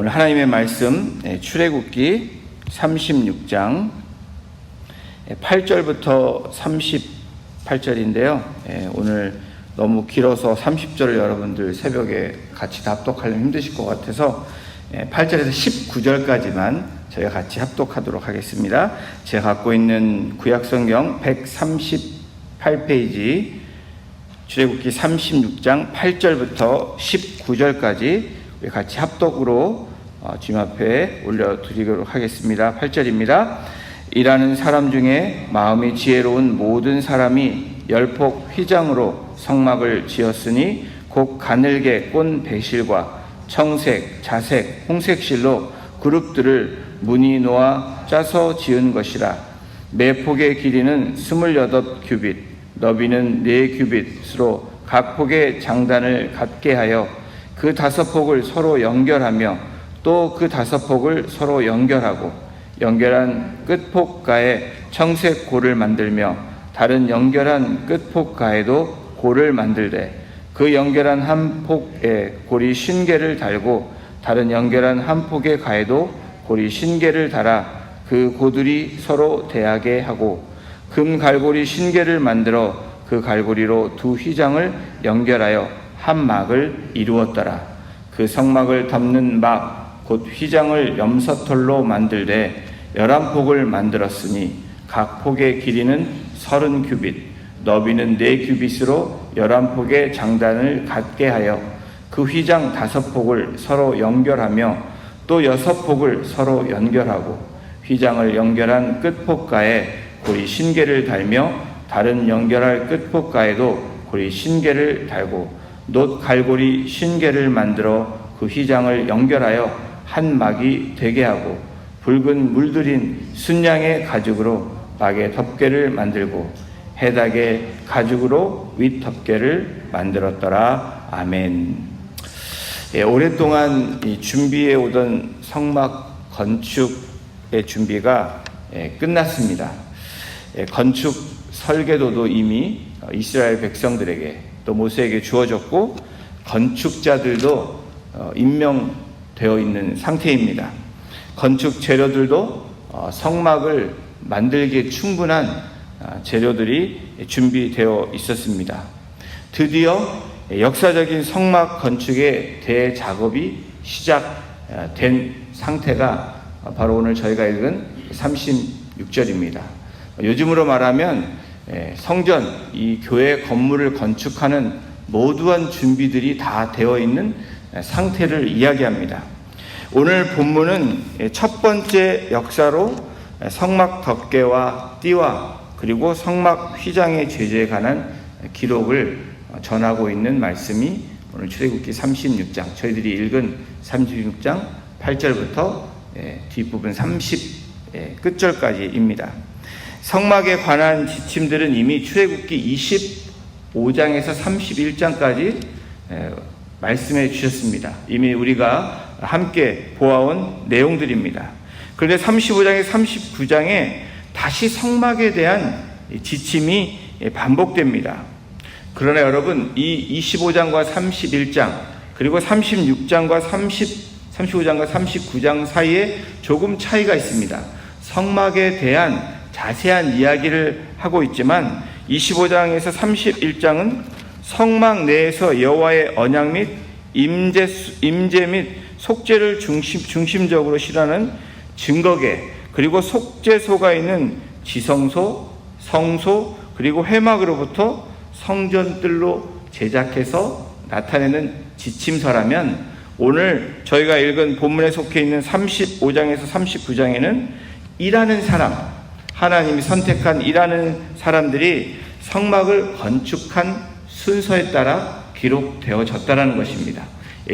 오늘 하나님의 말씀 출애굽기 36장 8절부터 38절인데요. 오늘 너무 길어서 30절을 여러분들 새벽에 같이 합독하려면 힘드실 것 같아서 8절에서 19절까지만 저희가 같이 합독하도록 하겠습니다. 제가 갖고 있는 구약성경 138페이지 출애굽기 36장 8절부터 19절까지 우리 같이 합독으로 주님 앞에 올려드리도록 하겠습니다. 8절입니다. 일하는 사람 중에 마음이 지혜로운 모든 사람이 열폭 휘장으로 성막을 지었으니 곧 가늘게 꼰 배실과 청색, 자색, 홍색실로 그룹들을 무늬 놓아 짜서 지은 것이라. 매 폭의 길이는 28규빗, 너비는 4규빗으로 각 폭의 장단을 갖게 하여 그 5폭을 서로 연결하며 또 그 5폭을 서로 연결하고 연결한 끝폭가에 청색 골을 만들며 다른 연결한 끝폭가에도 골을 만들되 그 연결한 한 폭에 골이 50개를 달고 다른 연결한 한 폭의 가에도 골이 50개를 달아 그 고들이 서로 대하게 하고 금 갈고리 50개를 만들어 그 갈고리로 두 휘장을 연결하여 한 막을 이루었더라. 그 성막을 덮는 막 곧 휘장을 염소털로 만들되 11폭을 만들었으니 각 폭의 길이는 30규빗, 너비는 4규빗으로 11폭의 장단을 갖게 하여 그 휘장 5폭을 서로 연결하며 또 6폭을 서로 연결하고 휘장을 연결한 끝폭가에 고리 50개를 달며 다른 연결할 끝폭가에도 고리 50개를 달고 놋 갈고리 50개를 만들어 그 휘장을 연결하여 한 막이 되게 하고 붉은 물들인 순양의 가죽으로 막의 덮개를 만들고 해닥의 가죽으로 윗 덮개를 만들었더라. 아멘. 오랫동안 준비해 오던 성막 건축의 준비가 끝났습니다. 건축 설계도도 이미 이스라엘 백성들에게 또 모세에게 주어졌고 건축자들도 임명되어 있는 상태입니다. 건축 재료들도 성막을 만들기에 충분한 재료들이 준비되어 있었습니다. 드디어 역사적인 성막 건축의 대작업이 시작된 상태가 바로 오늘 저희가 읽은 36절입니다. 요즘으로 말하면 성전, 이 교회 건물을 건축하는 모두한 준비들이 다 되어 있는 상태를 이야기합니다. 오늘 본문은 첫 번째 역사로 성막 덮개와 띠와 그리고 성막 휘장의 제재에 관한 기록을 전하고 있는 말씀이 오늘 출애굽기 36장, 저희들이 읽은 36장 8절부터 뒷부분 30 끝절까지입니다. 성막에 관한 지침들은 이미 출애굽기 25장에서 31장까지 말씀해 주셨습니다. 이미 우리가 함께 보아온 내용들입니다. 그런데 35장에 39장에 다시 성막에 대한 지침이 반복됩니다. 그러나 여러분, 이 25장과 31장 그리고 36장과 35장과 39장 사이에 조금 차이가 있습니다. 성막에 대한 자세한 이야기를 하고 있지만 25장에서 31장은 성막 내에서 여호와의 언약 및 임재 및 속죄를 중심적으로 실하는 증거계 그리고 속죄소가 있는 지성소, 성소 그리고 회막으로부터 성전뜰로 제작해서 나타내는 지침서라면 오늘 저희가 읽은 본문에 속해 있는 35장에서 39장에는 일하는 사람, 하나님이 선택한 일하는 사람들이 성막을 건축한 순서에 따라 기록되어졌다는 것입니다.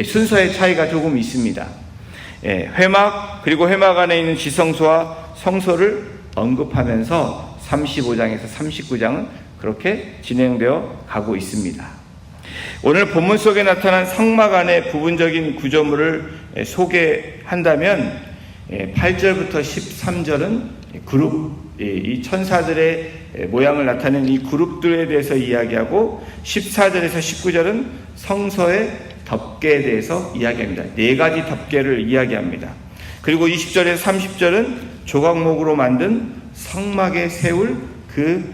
순서의 차이가 조금 있습니다. 회막 그리고 회막 안에 있는 지성소와 성소를 언급하면서 35장에서 39장은 그렇게 진행되어 가고 있습니다. 오늘 본문 속에 나타난 성막 안의 부분적인 구조물을 소개한다면 8절부터 13절은 그룹, 이 천사들의 모양을 나타낸 이 그룹들에 대해서 이야기하고 14절에서 19절은 성서의 덮개에 대해서 이야기합니다. 4가지 덮개를 이야기합니다. 그리고 20절에서 30절은 조각목으로 만든 성막에 세울 그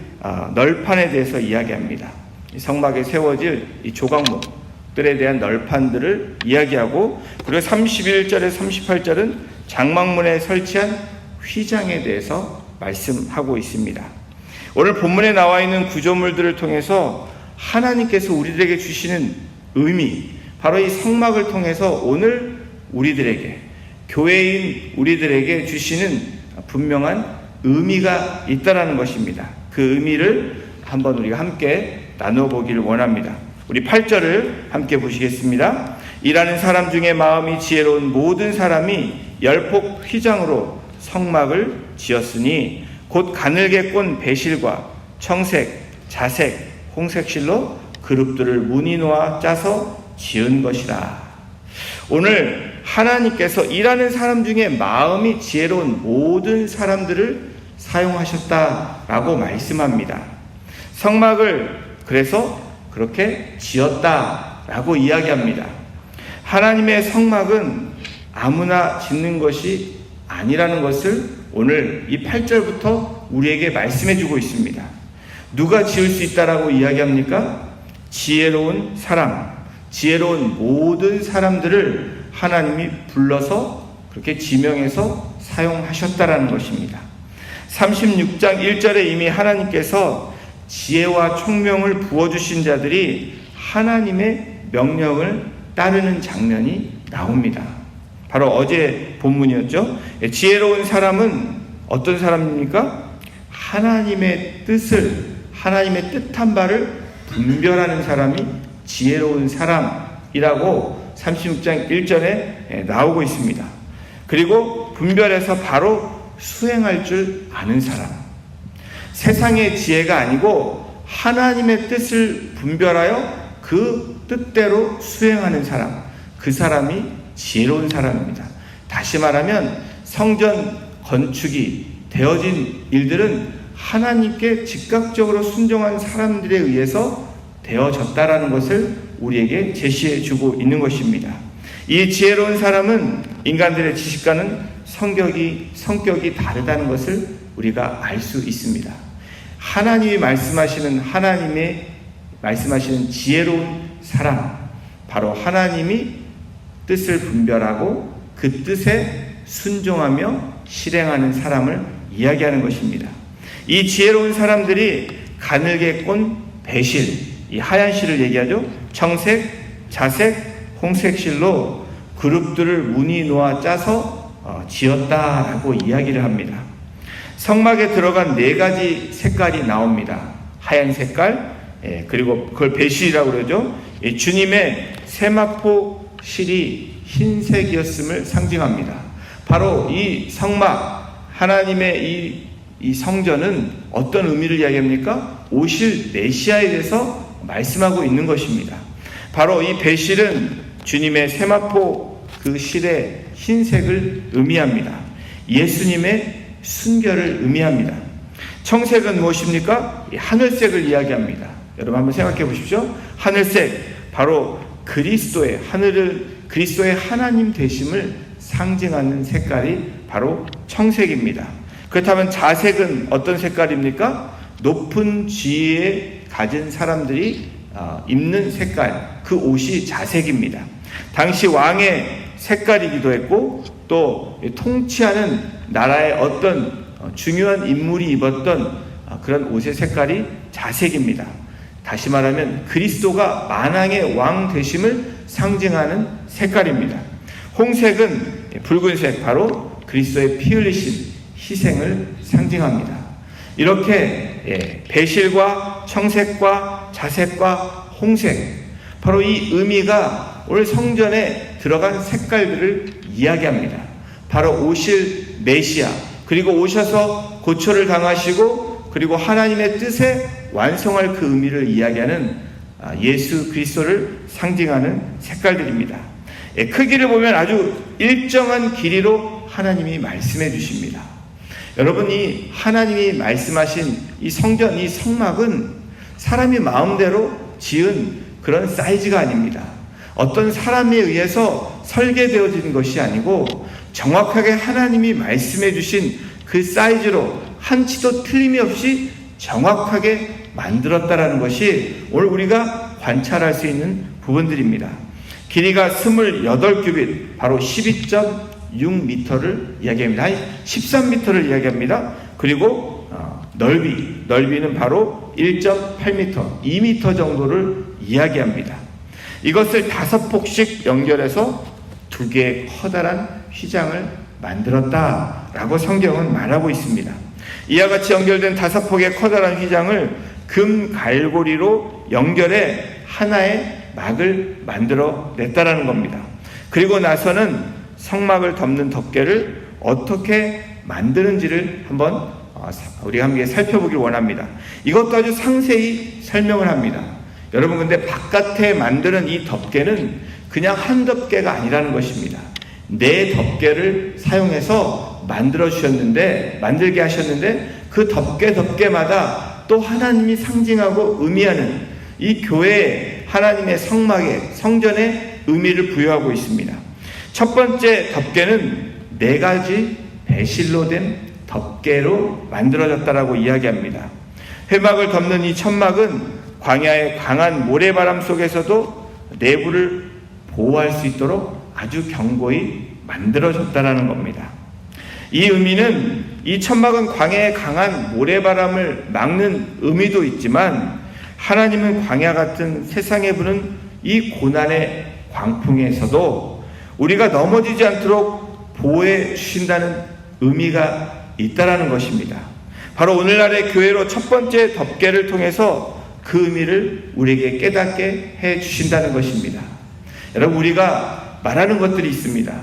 널판에 대해서 이야기합니다. 성막에 세워질 이 조각목들에 대한 널판들을 이야기하고, 그리고 31절에서 38절은 장막문에 설치한 휘장에 대해서 말씀하고 있습니다. 오늘 본문에 나와 있는 구조물들을 통해서 하나님께서 우리들에게 주시는 의미, 바로 이 성막을 통해서 오늘 우리들에게, 교회인 우리들에게 주시는 분명한 의미가 있다라는 것입니다. 그 의미를 한번 우리가 함께 나눠보기를 원합니다. 우리 8절을 함께 보시겠습니다. 일하는 사람 중에 마음이 지혜로운 모든 사람이 열폭 휘장으로 성막을 지었으니 곧 가늘게 꼰 배실과 청색, 자색, 홍색실로 그룹들을 무늬 놓아 짜서 지은 것이라. 오늘 하나님께서 일하는 사람 중에 마음이 지혜로운 모든 사람들을 사용하셨다라고 말씀합니다. 성막을 그래서 그렇게 지었다라고 이야기합니다. 하나님의 성막은 아무나 짓는 것이 아니라는 것을 오늘 이 8절부터 우리에게 말씀해 주고 있습니다. 누가 지을 수 있다라고 이야기합니까? 지혜로운 사람, 지혜로운 모든 사람들을 하나님이 불러서 그렇게 지명해서 사용하셨다라는 것입니다. 36장 1절에 이미 하나님께서 지혜와 총명을 부어주신 자들이 하나님의 명령을 따르는 장면이 나옵니다. 바로 어제 본문이었죠. 지혜로운 사람은 어떤 사람입니까? 하나님의 뜻을, 하나님의 뜻한 바를 분별하는 사람이 지혜로운 사람이라고 36장 1절에 나오고 있습니다. 그리고 분별해서 바로 수행할 줄 아는 사람, 세상의 지혜가 아니고 하나님의 뜻을 분별하여 그 뜻대로 수행하는 사람, 그 사람이 지혜로운 사람입니다. 다시 말하면 성전 건축이 되어진 일들은 하나님께 즉각적으로 순종한 사람들에 의해서 되어졌다라는 것을 우리에게 제시해 주고 있는 것입니다. 이 지혜로운 사람은 인간들의 지식과는 성격이 다르다는 것을 우리가 알 수 있습니다. 하나님이 말씀하시는 지혜로운 사람, 바로 하나님이 뜻을 분별하고 그 뜻에 순종하며 실행하는 사람을 이야기하는 것입니다. 이 지혜로운 사람들이 가늘게 꼰 배실, 이 하얀 실을 얘기하죠. 청색, 자색, 홍색 실로 그룹들을 무늬 놓아 짜서 지었다라고 이야기를 합니다. 성막에 들어간 4가지 색깔이 나옵니다. 하얀 색깔, 그리고 그걸 배실이라고 그러죠. 주님의 세마포 실이 흰색이었음을 상징합니다. 바로 이 성막, 하나님의 이 성전은 어떤 의미를 이야기합니까? 오실 메시아에 대해서 말씀하고 있는 것입니다. 바로 이 배실은 주님의 세마포 그 실의 흰색을 의미합니다. 예수님의 순결을 의미합니다. 청색은 무엇입니까? 하늘색을 이야기합니다. 여러분 한번 생각해 보십시오. 하늘색, 바로 그리스도의 하나님 되심을 상징하는 색깔이 바로 청색입니다. 그렇다면 자색은 어떤 색깔입니까? 높은 지위에 가진 사람들이 입는 색깔, 그 옷이 자색입니다. 당시 왕의 색깔이기도 했고, 또 통치하는 나라의 어떤 중요한 인물이 입었던 그런 옷의 색깔이 자색입니다. 다시 말하면 그리스도가 만왕의 왕 되심을 상징하는 색깔입니다. 홍색은 붉은색, 바로 그리스도의 피 흘리신 희생을 상징합니다. 이렇게 배실과 청색과 자색과 홍색, 바로 이 의미가 오늘 성전에 들어간 색깔들을 이야기합니다. 바로 오실 메시아, 그리고 오셔서 고초를 당하시고 그리고 하나님의 뜻에 완성할 그 의미를 이야기하는 예수 그리스도를 상징하는 색깔들입니다. 크기를 보면 아주 일정한 길이로 하나님이 말씀해 주십니다. 여러분, 이 하나님이 말씀하신 이 성전, 이 성막은 사람이 마음대로 지은 그런 사이즈가 아닙니다. 어떤 사람에 의해서 설계되어진 것이 아니고 정확하게 하나님이 말씀해 주신 그 사이즈로 한치도 틀림이 없이 정확하게 만들었다라는 것이 오늘 우리가 관찰할 수 있는 부분들입니다. 길이가 28규빗, 바로 12.6m를 이야기합니다. 아니, 13m를 이야기합니다. 그리고 넓이는 바로 1.8m, 2m 정도를 이야기합니다. 이것을 5폭씩 연결해서 2개의 커다란 휘장을 만들었다라고 성경은 말하고 있습니다. 이와 같이 연결된 5폭의 커다란 휘장을 금 갈고리로 연결해 하나의 막을 만들어 냈다라는 겁니다. 그리고 나서는 성막을 덮는 덮개를 어떻게 만드는지를 한번 우리가 함께 살펴보길 원합니다. 이것도 아주 상세히 설명을 합니다. 여러분, 근데 바깥에 만드는 이 덮개는 그냥 한 덮개가 아니라는 것입니다. 4덮개를 사용해서 만들게 하셨는데 그 덮개마다 또 하나님이 상징하고 의미하는 이 교회에, 하나님의 성막에, 성전에 의미를 부여하고 있습니다. 첫 번째 덮개는 4가지 배실로 된 덮개로 만들어졌다라고 이야기합니다. 회막을 덮는 이 천막은 광야의 강한 모래바람 속에서도 내부를 보호할 수 있도록 아주 견고히 만들어졌다라는 겁니다. 이 의미는 이 천막은 광야의 강한 모래바람을 막는 의미도 있지만 하나님은 광야 같은 세상에 부는 이 고난의 광풍에서도 우리가 넘어지지 않도록 보호해 주신다는 의미가 있다라는 것입니다. 바로 오늘날의 교회로 첫 번째 덮개를 통해서 그 의미를 우리에게 깨닫게 해 주신다는 것입니다. 여러분, 우리가 말하는 것들이 있습니다.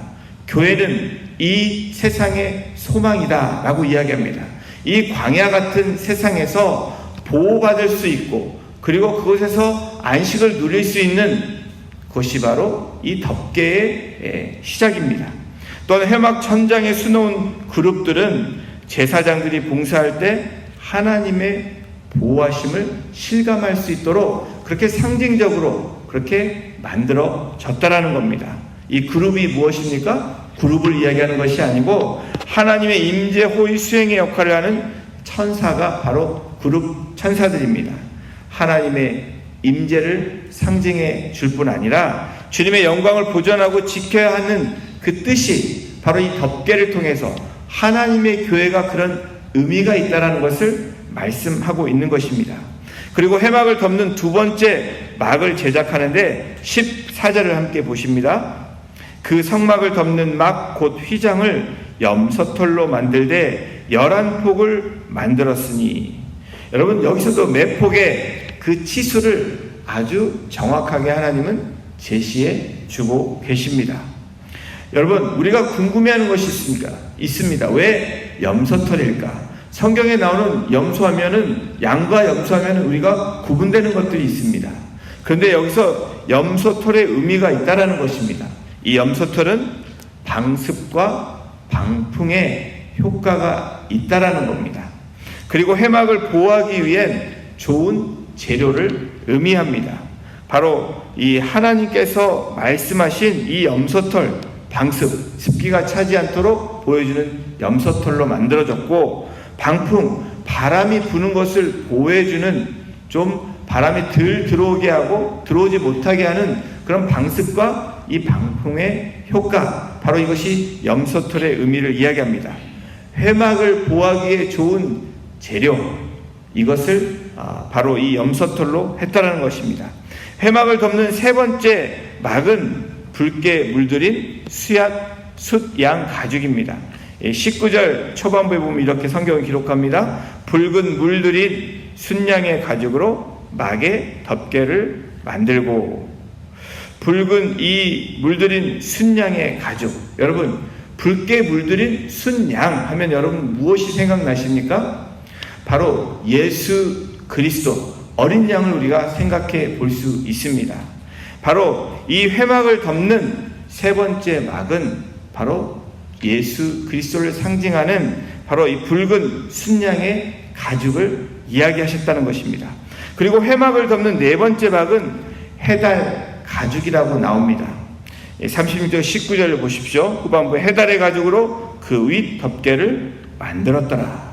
교회는 이 세상의 소망이다 라고 이야기합니다. 이 광야 같은 세상에서 보호받을 수 있고 그리고 그곳에서 안식을 누릴 수 있는 것이 바로 이 덮개의 시작입니다. 또한 회막 천장에 수놓은 그룹들은 제사장들이 봉사할 때 하나님의 보호하심을 실감할 수 있도록 그렇게 상징적으로 그렇게 만들어졌다라는 겁니다. 이 그룹이 무엇입니까? 그룹을 이야기하는 것이 아니고 하나님의 임재 호의 수행의 역할을 하는 천사가 바로 그룹 천사들입니다. 하나님의 임재를 상징해 줄 뿐 아니라 주님의 영광을 보존하고 지켜야 하는 그 뜻이 바로 이 덮개를 통해서 하나님의 교회가 그런 의미가 있다는 것을 말씀하고 있는 것입니다. 그리고 회막을 덮는 2번째 막을 제작하는데 14절을 함께 보십니다. 그 성막을 덮는 막 곧 휘장을 염소털로 만들되 11폭을 만들었으니, 여러분, 여기서도 매 폭의 그 치수를 아주 정확하게 하나님은 제시해 주고 계십니다. 여러분, 우리가 궁금해하는 것이 있습니다. 왜 염소털일까? 성경에 나오는 염소하면은, 양과 염소하면은 우리가 구분되는 것들이 있습니다. 그런데 여기서 염소털의 의미가 있다라는 것입니다. 이 염소털은 방습과 방풍의 효과가 있다라는 겁니다. 그리고 회막을 보호하기 위한 좋은 재료를 의미합니다. 바로 이 하나님께서 말씀하신 이 염소털, 방습, 습기가 차지 않도록 보여주는 염소털로 만들어졌고, 방풍, 바람이 부는 것을 보호해주는, 좀 바람이 덜 들어오게 하고 들어오지 못하게 하는 그런 방습과 이 방풍의 효과, 바로 이것이 염소털의 의미를 이야기합니다. 회막을 보호하기에 좋은 재료, 이것을 바로 이 염소털로 했다라는 것입니다. 회막을 덮는 3번째 막은 붉게 물들인 수얏, 숫, 양 가죽입니다. 19절 초반부에 보면 이렇게 성경을 기록합니다. 붉은 물들인 순양의 가죽으로 막의 덮개를 만들고, 붉은 이 물들인 순양의 가죽, 여러분, 붉게 물들인 순양 하면 여러분 무엇이 생각나십니까? 바로 예수 그리스도, 어린 양을 우리가 생각해 볼 수 있습니다. 바로 이 회막을 덮는 3번째 막은 바로 예수 그리스도를 상징하는 바로 이 붉은 순양의 가죽을 이야기하셨다는 것입니다. 그리고 회막을 덮는 4번째 막은 해달 가죽이라고 나옵니다. 36절 19절을 보십시오. 후반부 해달의 가죽으로 그 윗 덮개를 만들었더라.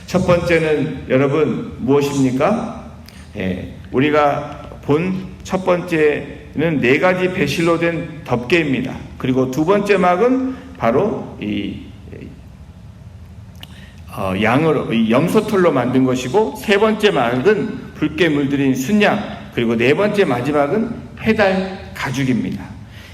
첫 번째는 여러분 무엇입니까? 우리가 본 첫 번째는 4가지 배실로 된 덮개입니다. 그리고 두 번째 막은 바로 양으로 염소털로 만든 것이고, 세 번째 막은 붉게 물들인 순양, 그리고 네 번째 마지막은 해달 가죽입니다.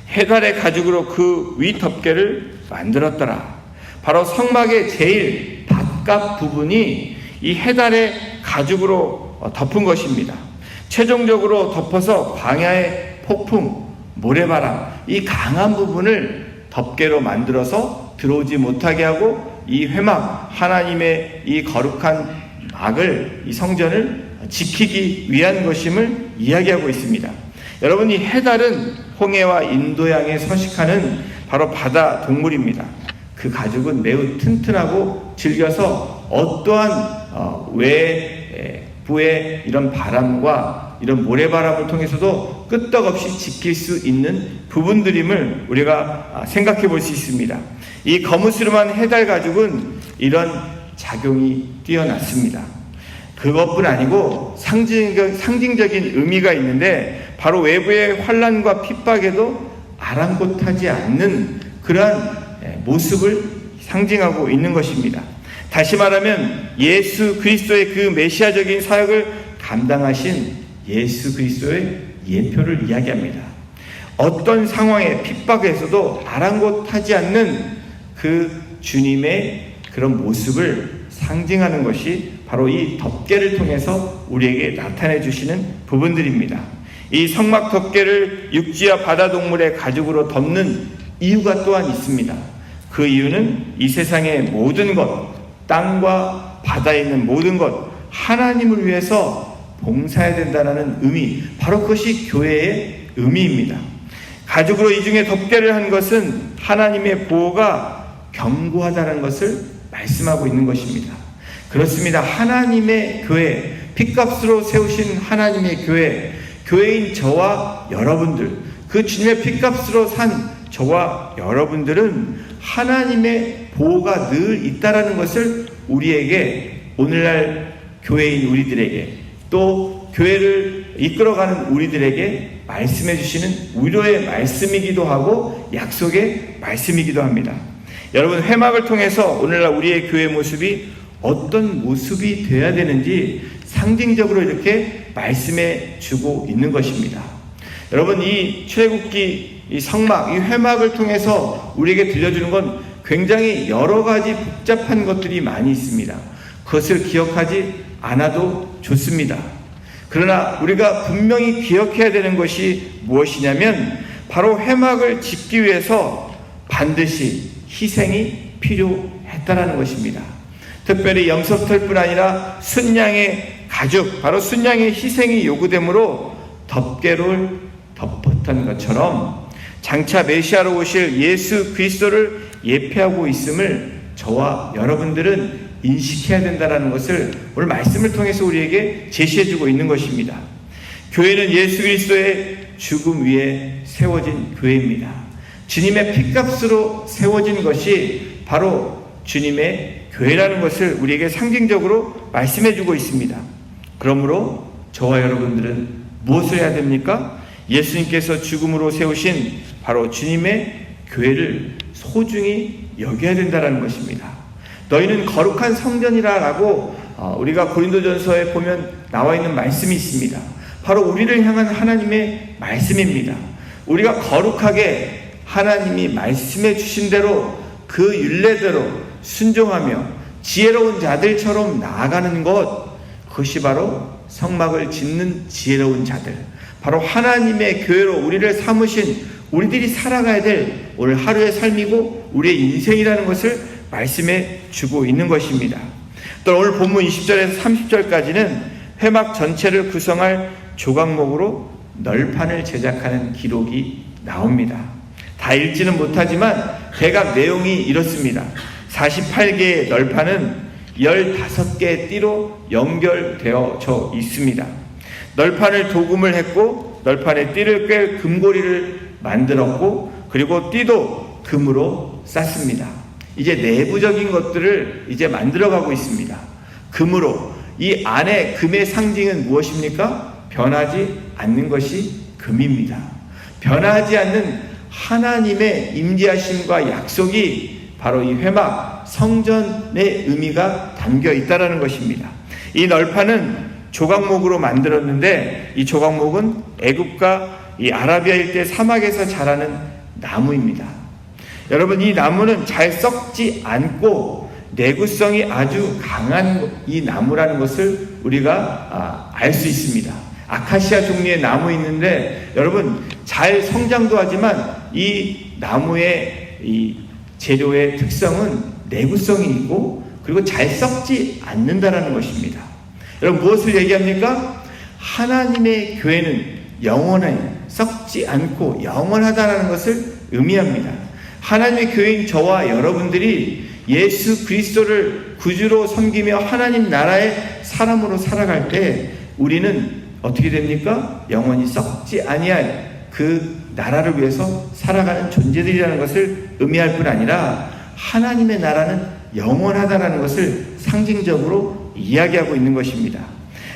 해달의 가죽으로 그 위 덮개를 만들었더라. 바로 성막의 제일 바깥 부분이 이 해달의 가죽으로 덮은 것입니다. 최종적으로 덮어서 광야의 폭풍, 모래바람, 이 강한 부분을 덮개로 만들어서 들어오지 못하게 하고, 이 회막, 하나님의 이 거룩한 막을, 이 성전을 지키기 위한 것임을 이야기하고 있습니다. 여러분, 이 해달은 홍해와 인도양에 서식하는 바로 바다 동물입니다. 그 가죽은 매우 튼튼하고 질겨서 어떠한 외부의 이런 바람과 이런 모래바람을 통해서도 끄떡없이 지킬 수 있는 부분들임을 우리가 생각해 볼 수 있습니다. 이 거무스름한 해달 가죽은 이런 작용이 뛰어났습니다. 그것뿐 아니고 상징적인 의미가 있는데, 바로 외부의 환난과 핍박에도 아랑곳하지 않는 그러한 모습을 상징하고 있는 것입니다. 다시 말하면 예수 그리스도의 그 메시아적인 사역을 감당하신 예수 그리스도의 예표를 이야기합니다. 어떤 상황의 핍박에서도 아랑곳하지 않는 그 주님의 그런 모습을 상징하는 것이 바로 이 덮개를 통해서 우리에게 나타내 주시는 부분들입니다. 이 성막 덮개를 육지와 바다 동물의 가죽으로 덮는 이유가 또한 있습니다. 그 이유는 이 세상의 모든 것, 땅과 바다에 있는 모든 것, 하나님을 위해서 봉사해야 된다는 의미, 바로 그것이 교회의 의미입니다. 가죽으로 이중에 덮개를 한 것은 하나님의 보호가 견고하다는 것을 말씀하고 있는 것입니다. 그렇습니다. 하나님의 교회, 핏값으로 세우신 하나님의 교회, 교회인 저와 여러분들, 그 주님의 핏값으로 산 저와 여러분들은 하나님의 보호가 늘 있다라는 것을 우리에게, 오늘날 교회인 우리들에게, 또 교회를 이끌어가는 우리들에게 말씀해 주시는 위로의 말씀이기도 하고 약속의 말씀이기도 합니다. 여러분, 회막을 통해서 오늘날 우리의 교회 모습이 어떤 모습이 되어야 되는지 상징적으로 이렇게 말씀해 주고 있는 것입니다. 여러분, 이 출애굽기 이 성막, 이 회막을 통해서 우리에게 들려주는 건 굉장히 여러 가지 복잡한 것들이 많이 있습니다. 그것을 기억하지 않아도 좋습니다. 그러나 우리가 분명히 기억해야 되는 것이 무엇이냐면, 바로 회막을 짓기 위해서 반드시 희생이 필요했다라는 것입니다. 특별히 염소털뿐 아니라 순양의 가죽, 바로 순양의 희생이 요구되므로 덮개를 덮었던 것처럼 장차 메시아로 오실 예수 그리스도를 예표하고 있음을 저와 여러분들은 인식해야 된다는 것을 오늘 말씀을 통해서 우리에게 제시해주고 있는 것입니다. 교회는 예수 그리스도의 죽음 위에 세워진 교회입니다. 주님의 핏값으로 세워진 것이 바로 주님의 교회라는 것을 우리에게 상징적으로 말씀해주고 있습니다. 그러므로 저와 여러분들은 무엇을 해야 됩니까? 예수님께서 죽음으로 세우신 바로 주님의 교회를 소중히 여겨야 된다는 것입니다. 너희는 거룩한 성전이라고 우리가 고린도전서에 보면 나와 있는 말씀이 있습니다. 바로 우리를 향한 하나님의 말씀입니다. 우리가 거룩하게 하나님이 말씀해 주신 대로 그 율례대로 순종하며 지혜로운 자들처럼 나아가는 것, 그것이 바로 성막을 짓는 지혜로운 자들, 바로 하나님의 교회로 우리를 삼으신 우리들이 살아가야 될 오늘 하루의 삶이고 우리의 인생이라는 것을 말씀해 주고 있는 것입니다. 또 오늘 본문 20절에서 30절까지는 회막 전체를 구성할 조각목으로 널판을 제작하는 기록이 나옵니다. 다 읽지는 못하지만 대략 내용이 이렇습니다. 48개의 널판은 15개의 띠로 연결되어져 있습니다. 널판을 도금을 했고 널판에 띠를 꿰 금고리를 만들었고, 그리고 띠도 금으로 쌌습니다. 이제 내부적인 것들을 이제 만들어가고 있습니다. 금으로. 이 안에 금의 상징은 무엇입니까? 변하지 않는 것이 금입니다. 변하지 않는 하나님의 임재하심과 약속이 바로 이 회막 성전의 의미가 담겨 있다는 것입니다. 이 널판은 조각목으로 만들었는데, 이 조각목은 애굽과 이 아라비아 일대 사막에서 자라는 나무입니다. 여러분, 이 나무는 잘 썩지 않고 내구성이 아주 강한 이 나무라는 것을 우리가 알 수 있습니다. 아카시아 종류의 나무 있는데, 여러분, 잘 성장도 하지만 이 나무의 이 재료의 특성은 내구성이 있고, 그리고 잘 썩지 않는다라는 것입니다. 여러분, 무엇을 얘기합니까? 하나님의 교회는 영원해 썩지 않고 영원하다라는 것을 의미합니다. 하나님의 교회인 저와 여러분들이 예수 그리스도를 구주로 섬기며 하나님 나라의 사람으로 살아갈 때 우리는 어떻게 됩니까? 영원히 썩지 아니할 그 나라를 위해서 살아가는 존재들이라는 것을 의미할 뿐 아니라, 하나님의 나라는 영원하다라는 것을 상징적으로 이야기하고 있는 것입니다.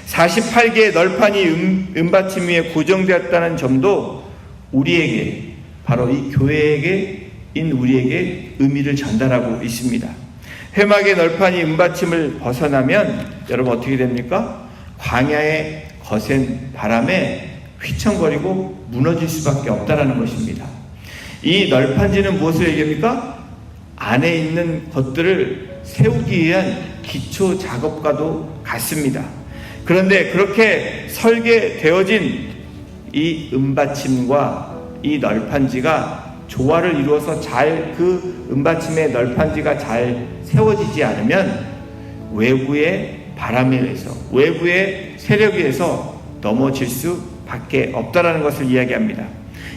48개의 널판이 은받침 위에 고정되었다는 점도 우리에게, 바로 이 교회에게인 우리에게 의미를 전달하고 있습니다. 회막의 널판이 은받침을 벗어나면 여러분 어떻게 됩니까? 광야의 거센 바람에 휘청거리고 무너질 수밖에 없다는 것입니다. 이 널판지는 무엇을 얘기합니까? 안에 있는 것들을 세우기 위한 기초 작업과도 같습니다. 그런데 그렇게 설계되어진 이 은받침과 이 널판지가 조화를 이루어서 잘 그 은받침의 널판지가 잘 세워지지 않으면 외부의 바람에 의해서, 외부의 세력에 의해서 넘어질 수밖에 없다라는 것을 이야기합니다.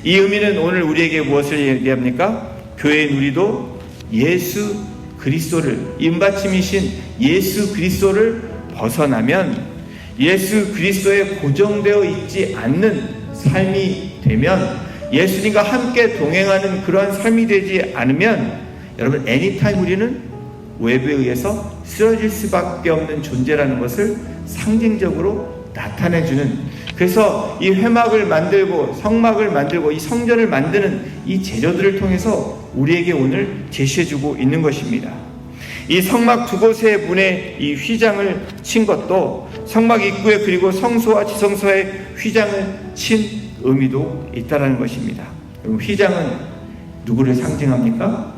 이 의미는 오늘 우리에게 무엇을 얘기합니까? 교회인 우리도 예수 그리스도를, 은받침이신 예수 그리스도를 벗어나면, 예수 그리스도에 고정되어 있지 않는 삶이 되면, 예수님과 함께 동행하는 그러한 삶이 되지 않으면, 여러분, 애니타임 우리는 외부에 의해서 쓰러질 수밖에 없는 존재라는 것을 상징적으로 나타내주는, 그래서 이 회막을 만들고 성막을 만들고 이 성전을 만드는 이 재료들을 통해서 우리에게 오늘 제시해주고 있는 것입니다. 이 성막 두 곳의 문에 이 휘장을 친 것도 성막 입구에, 그리고 성소와 지성소에 휘장을 친 의미도 있다는 것입니다. 휘장은 누구를 상징합니까?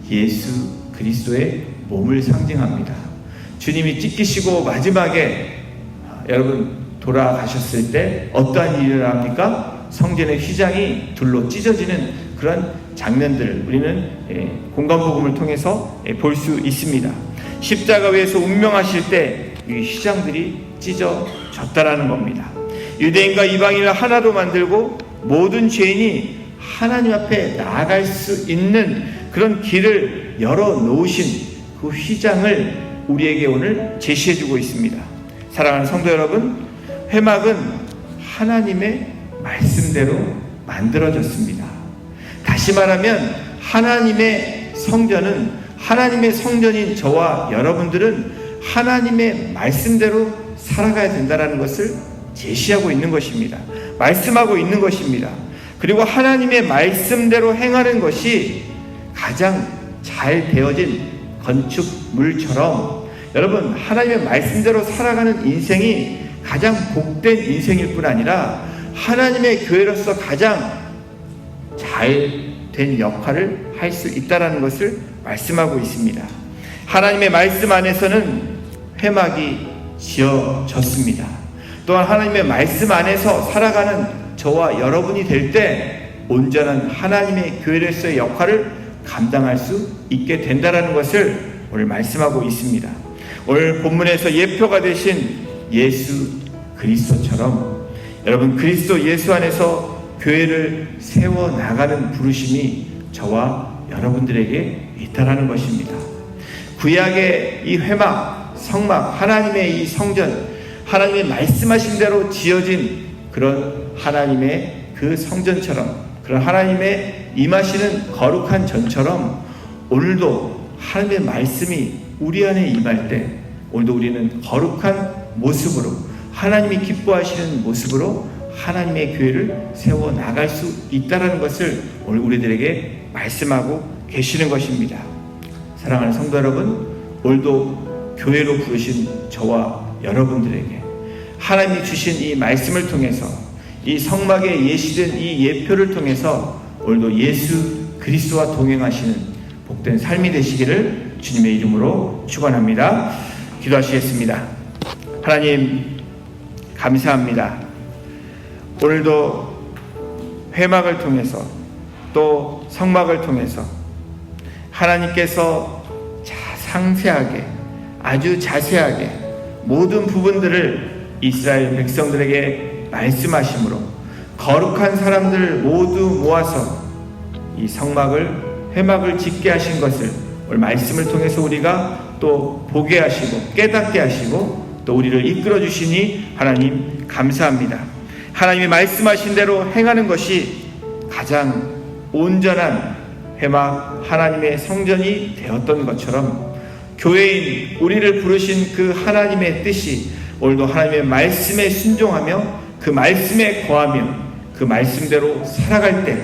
예수 그리스도의 몸을 상징합니다. 주님이 찢기시고 마지막에 여러분 돌아가셨을 때 어떠한 일을 합니까? 성전의 휘장이 둘로 찢어지는 그런 장면들을 우리는 공간복음을 통해서 볼 수 있습니다. 십자가 위에서 운명하실 때 이 휘장들이 찢어졌다라는 겁니다. 유대인과 이방인을 하나로 만들고 모든 죄인이 하나님 앞에 나아갈 수 있는 그런 길을 열어놓으신 그 휘장을 우리에게 오늘 제시해주고 있습니다. 사랑하는 성도 여러분, 회막은 하나님의 말씀대로 만들어졌습니다. 다시 말하면 하나님의 성전은, 하나님의 성전인 저와 여러분들은 하나님의 말씀대로 살아가야 된다는 것을 제시하고 있는 것입니다. 말씀하고 있는 것입니다. 그리고 하나님의 말씀대로 행하는 것이 가장 잘 되어진 건축물처럼, 여러분, 하나님의 말씀대로 살아가는 인생이 가장 복된 인생일 뿐 아니라 하나님의 교회로서 가장 잘 된 역할을 할 수 있다는 것을 말씀하고 있습니다. 하나님의 말씀 안에서는 회막이 지어졌습니다. 또한 하나님의 말씀 안에서 살아가는 저와 여러분이 될 때 온전한 하나님의 교회로서의 역할을 감당할 수 있게 된다는 것을 오늘 말씀하고 있습니다. 오늘 본문에서 예표가 되신 예수 그리스도처럼 여러분, 그리스도 예수 안에서 교회를 세워나가는 부르심이 저와 여러분들에게 있다라는 것입니다. 구약의 이 회막, 성막, 하나님의 이 성전, 하나님의 말씀하신 대로 지어진 그런 하나님의 그 성전처럼, 그런 하나님의 임하시는 거룩한 전처럼 오늘도 하나님의 말씀이 우리 안에 임할 때 오늘도 우리는 거룩한 모습으로, 하나님이 기뻐하시는 모습으로 하나님의 교회를 세워 나갈 수 있다는 것을 오늘 우리들에게 말씀하고 계시는 것입니다. 사랑하는 성도 여러분, 오늘도 교회로 부르신 저와 여러분들에게 하나님이 주신 이 말씀을 통해서, 이 성막에 예시된 이 예표를 통해서 오늘도 예수 그리스도와 동행하시는 복된 삶이 되시기를 주님의 이름으로 축원합니다. 기도하시겠습니다. 하나님 감사합니다. 오늘도 회막을 통해서 또 성막을 통해서 하나님께서 상세하게, 아주 자세하게 모든 부분들을 이스라엘 백성들에게 말씀하심으로 거룩한 사람들 모두 모아서 이 성막을, 회막을 짓게 하신 것을 오늘 말씀을 통해서 우리가 또 보게 하시고 깨닫게 하시고 또 우리를 이끌어 주시니 하나님 감사합니다. 하나님이 말씀하신 대로 행하는 것이 가장 온전한 회막, 하나님의 성전이 되었던 것처럼 교회인 우리를 부르신 그 하나님의 뜻이 오늘도 하나님의 말씀에 순종하며 그 말씀에 거하며 그 말씀대로 살아갈 때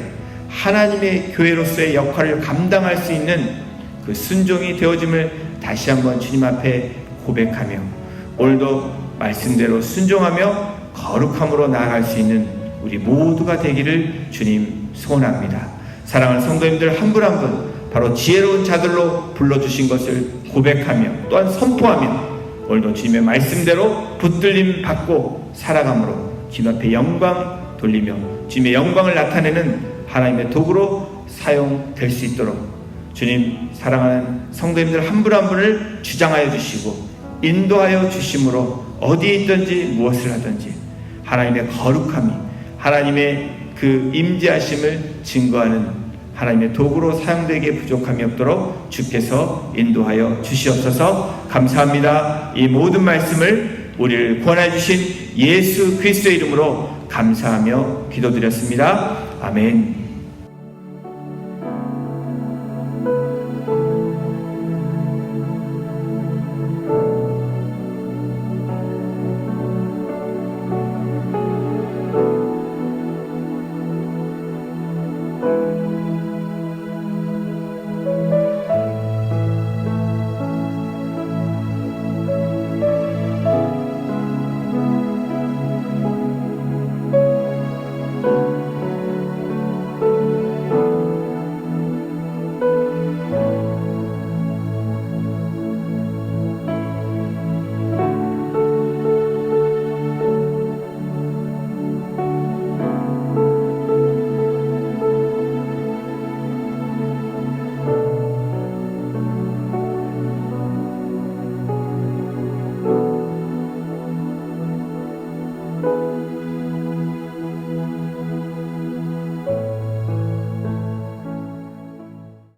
하나님의 교회로서의 역할을 감당할 수 있는 그 순종이 되어짐을 다시 한번 주님 앞에 고백하며 오늘도 말씀대로 순종하며 거룩함으로 나아갈 수 있는 우리 모두가 되기를 주님 소원합니다. 사랑하는 성도님들 한 분 한 분 바로 지혜로운 자들로 불러주신 것을 고백하며 또한 선포하며 오늘도 주님의 말씀대로 붙들림 받고 살아감으로 주님 앞에 영광 돌리며 주님의 영광을 나타내는 하나님의 도구로 사용될 수 있도록 주님 사랑하는 성도님들 한 분 한 분을 주장하여 주시고 인도하여 주심으로 어디에 있든지 무엇을 하든지 하나님의 거룩함이, 하나님의 그 임재하심을 증거하는 하나님의 도구로 사용되기에 부족함이 없도록 주께서 인도하여 주시옵소서. 감사합니다. 이 모든 말씀을 우리를 구원해 주신 예수 그리스도의 이름으로 감사하며 기도드렸습니다. 아멘.